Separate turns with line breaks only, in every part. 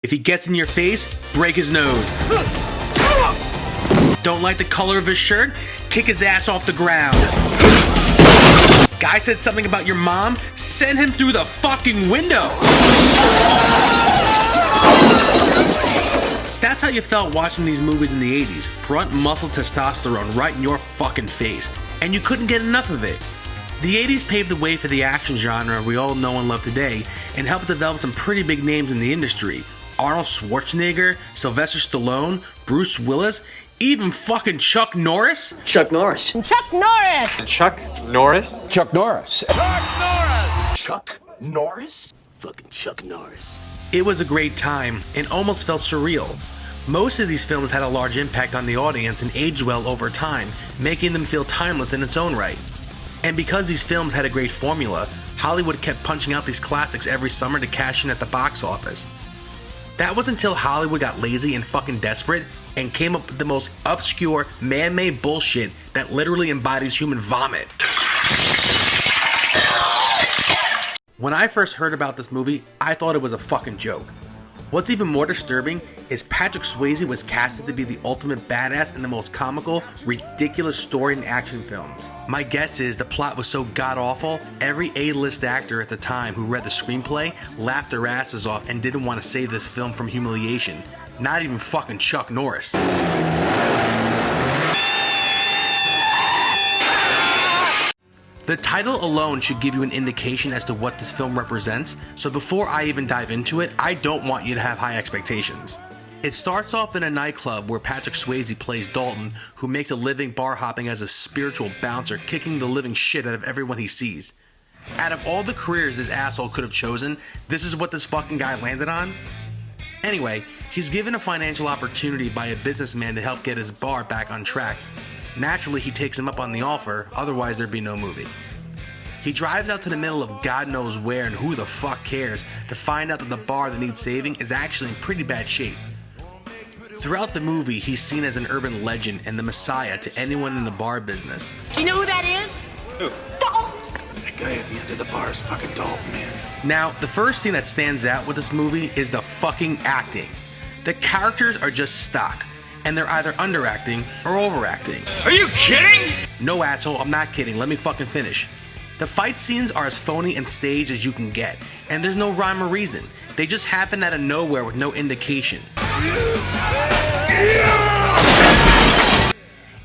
If he gets in your face, break his nose. Don't like the color of his shirt? Kick his ass off the ground. Guy said something about your mom? Send him through the fucking window. That's how you felt watching these movies in the 80s. Brunt muscle testosterone right in your fucking face. And you couldn't get enough of it. The 80s paved the way for the action genre we all know and love today, and helped develop some pretty big names in the industry. Arnold Schwarzenegger, Sylvester Stallone, Bruce Willis, even fucking Chuck Norris?
Chuck Norris.
Chuck Norris!
Chuck Norris?
Chuck Norris.
Chuck Norris!
Chuck Norris?
Fucking Chuck Norris.
It was a great time, and almost felt surreal. Most of these films had a large impact on the audience and aged well over time, making them feel timeless in its own right. And because these films had a great formula, Hollywood kept punching out these classics every summer to cash in at the box office. That was until Hollywood got lazy and fucking desperate and came up with the most obscure, man-made bullshit that literally embodies human vomit. When I first heard about this movie, I thought it was a fucking joke. What's even more disturbing is Patrick Swayze was casted to be the ultimate badass in the most comical, ridiculous story in action films. My guess is the plot was so god-awful, every A-list actor at the time who read the screenplay laughed their asses off and didn't want to save this film from humiliation. Not even fucking Chuck Norris. The title alone should give you an indication as to what this film represents, so before I even dive into it, I don't want you to have high expectations. It starts off in a nightclub where Patrick Swayze plays Dalton, who makes a living bar hopping as a spiritual bouncer, kicking the living shit out of everyone he sees. Out of all the careers this asshole could have chosen, this is what this fucking guy landed on? Anyway, he's given a financial opportunity by a businessman to help get his bar back on track. Naturally, he takes him up on the offer, otherwise there'd be no movie. He drives out to the middle of God knows where and who the fuck cares to find out that the bar that needs saving is actually in pretty bad shape. Throughout the movie, he's seen as an urban legend and the messiah to anyone in the bar business.
Do you know who that is?
Who?
Dalton!
That guy at the end of the bar is fucking Dalton, man.
Now, the first thing that stands out with this movie is the fucking acting. The characters are just stock, and they're either underacting or overacting.
Are you kidding?
No, asshole, I'm not kidding. Let me fucking finish. The fight scenes are as phony and staged as you can get, and there's no rhyme or reason. They just happen out of nowhere with no indication.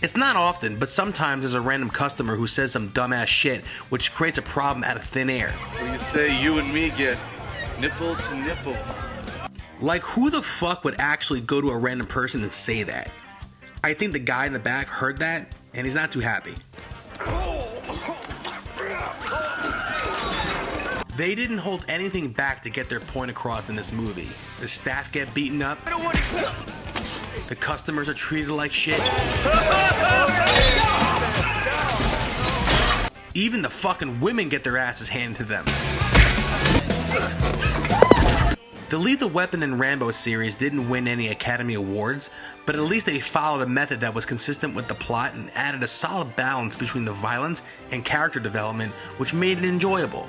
It's not often, but sometimes there's a random customer who says some dumbass shit, which creates a problem out of thin air.
Well, you say you and me get nipple to nipple.
Like, who the fuck would actually go to a random person and say that? I think the guy in the back heard that, and he's not too happy. They didn't hold anything back to get their point across in this movie. The staff get beaten up. The customers are treated like shit. Even the fucking women get their asses handed to them. The Lethal Weapon and Rambo series didn't win any Academy Awards, but at least they followed a method that was consistent with the plot and added a solid balance between the violence and character development, which made it enjoyable.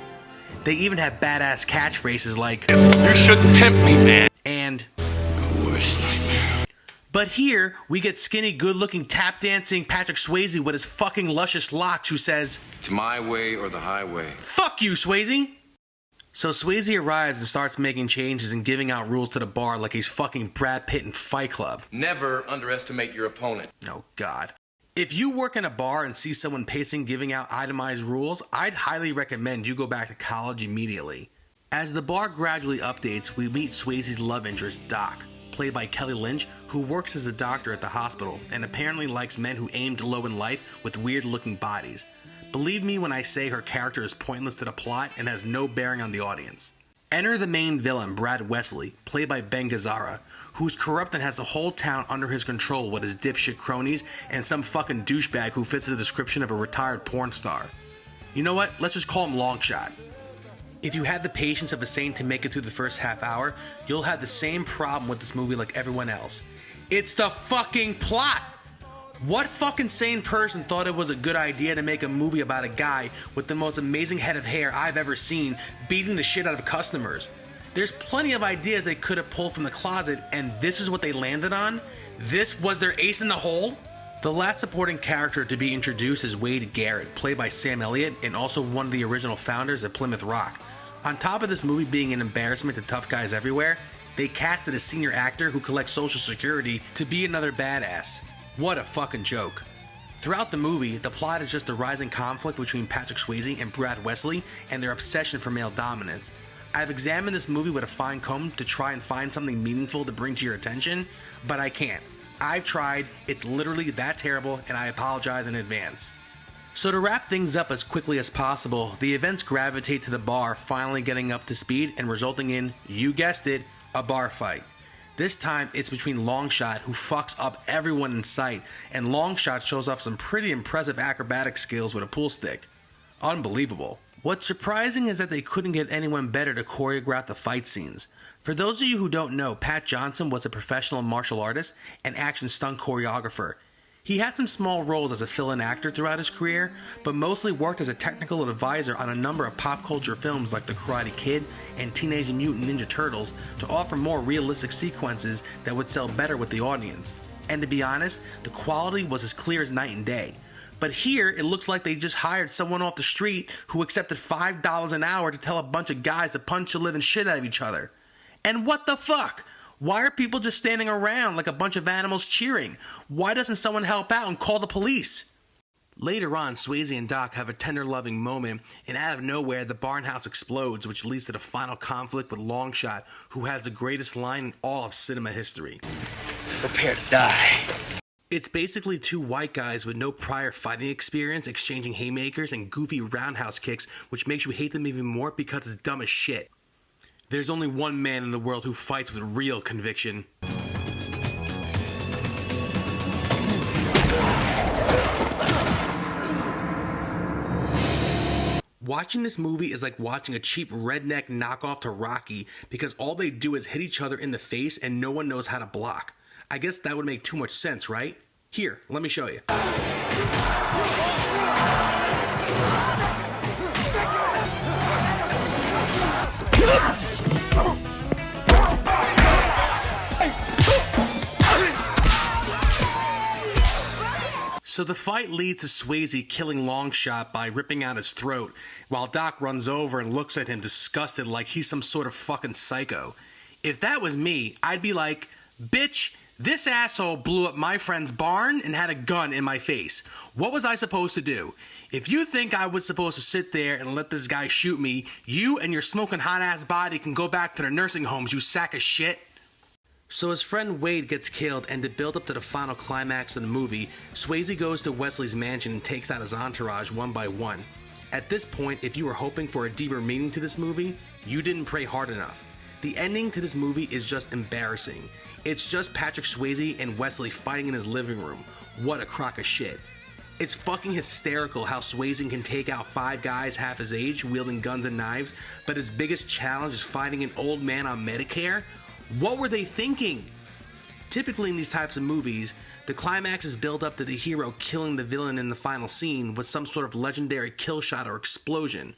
They even had badass catchphrases like,
You shouldn't tempt me, man.
and
The worst nightmare.
but here, we get skinny, good-looking, tap-dancing Patrick Swayze with his fucking luscious locks who says,
It's my way or the highway.
"Fuck you, Swayze!" So Swayze arrives and starts making changes and giving out rules to the bar like he's fucking Brad Pitt in Fight Club.
Never underestimate your opponent.
Oh, God. If you work in a bar and see someone pacing giving out itemized rules, I'd highly recommend you go back to college immediately. As the bar gradually updates, we meet Swayze's love interest, Doc, played by Kelly Lynch, who works as a doctor at the hospital and apparently likes men who aimed low in life with weird-looking bodies. Believe me when I say her character is pointless to the plot and has no bearing on the audience. Enter the main villain, Brad Wesley, played by Ben Gazzara, who's corrupt and has the whole town under his control with his dipshit cronies and some fucking douchebag who fits the description of a retired porn star. You know what? Let's just call him Longshot. If you had the patience of a saint to make it through the first half hour, you'll have the same problem with this movie like everyone else. It's the fucking plot! What fucking sane person thought it was a good idea to make a movie about a guy with the most amazing head of hair I've ever seen beating the shit out of customers? There's plenty of ideas they could have pulled from the closet, and this is what they landed on? This was their ace in the hole? The last supporting character to be introduced is Wade Garrett, played by Sam Elliott and also one of the original founders of Plymouth Rock. On top of this movie being an embarrassment to tough guys everywhere, they casted a senior actor who collects Social Security to be another badass. What a fucking joke. Throughout the movie, the plot is just a rising conflict between Patrick Swayze and Brad Wesley and their obsession for male dominance. I've examined this movie with a fine comb to try and find something meaningful to bring to your attention, but I can't. I've tried, it's literally that terrible, and I apologize in advance. So to wrap things up as quickly as possible, the events gravitate to the bar finally getting up to speed and resulting in, you guessed it, a bar fight. This time it's between Longshot, who fucks up everyone in sight, and Longshot shows off some pretty impressive acrobatic skills with a pool stick. Unbelievable. What's surprising is that they couldn't get anyone better to choreograph the fight scenes. For those of you who don't know, Pat Johnson was a professional martial artist and action stunt choreographer. He had some small roles as a fill-in actor throughout his career, but mostly worked as a technical advisor on a number of pop culture films like The Karate Kid and Teenage Mutant Ninja Turtles to offer more realistic sequences that would sell better with the audience. And to be honest, the quality was as clear as night and day. But here, it looks like they just hired someone off the street who accepted $5 an hour to tell a bunch of guys to punch the living shit out of each other. And what the fuck? Why are people just standing around like a bunch of animals cheering? Why doesn't someone help out and call the police? Later on, Swayze and Doc have a tender loving moment, and out of nowhere, the barnhouse explodes, which leads to the final conflict with Longshot, who has the greatest line in all of cinema history.
Prepare to die.
It's basically two white guys with no prior fighting experience exchanging haymakers and goofy roundhouse kicks, which makes you hate them even more because it's dumb as shit. There's only one man in the world who fights with real conviction. Watching this movie is like watching a cheap redneck knockoff to Rocky because all they do is hit each other in the face and no one knows how to block. I guess that would make too much sense, right? Here, let me show you. So the fight leads to Swayze killing Longshot by ripping out his throat, while Doc runs over and looks at him disgusted like he's some sort of fucking psycho. If that was me, I'd be like, bitch, this asshole blew up my friend's barn and had a gun in my face. What was I supposed to do? If you think I was supposed to sit there and let this guy shoot me, you and your smoking hot ass body can go back to the nursing homes, you sack of shit. So his friend Wade gets killed, and to build up to the final climax of the movie, Swayze goes to Wesley's mansion and takes out his entourage one by one. At this point, if you were hoping for a deeper meaning to this movie, you didn't pray hard enough. The ending to this movie is just embarrassing. It's just Patrick Swayze and Wesley fighting in his living room. What a crock of shit. It's fucking hysterical how Swayze can take out 5 guys half his age wielding guns and knives, but his biggest challenge is fighting an old man on Medicare? What were they thinking? Typically in these types of movies, the climax is built up to the hero killing the villain in the final scene with some sort of legendary kill shot or explosion.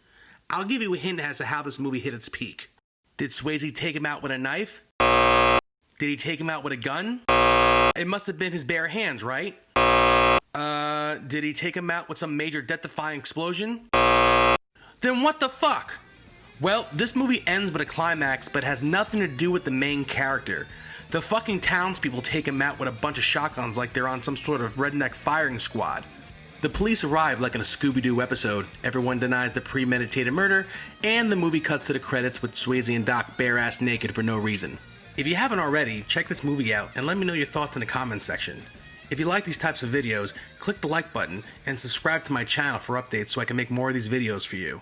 I'll give you a hint as to how this movie hit its peak. Did Swayze take him out with a knife? Did he take him out with a gun? It must have been his bare hands, right? Did he take him out with some major death-defying explosion? Then what the fuck? Well, this movie ends with a climax, but has nothing to do with the main character. The fucking townspeople take him out with a bunch of shotguns like they're on some sort of redneck firing squad. The police arrive like in a Scooby-Doo episode, everyone denies the premeditated murder, and the movie cuts to the credits with Swayze and Doc bare-ass naked for no reason. If you haven't already, check this movie out and let me know your thoughts in the comments section. If you like these types of videos, click the like button and subscribe to my channel for updates so I can make more of these videos for you.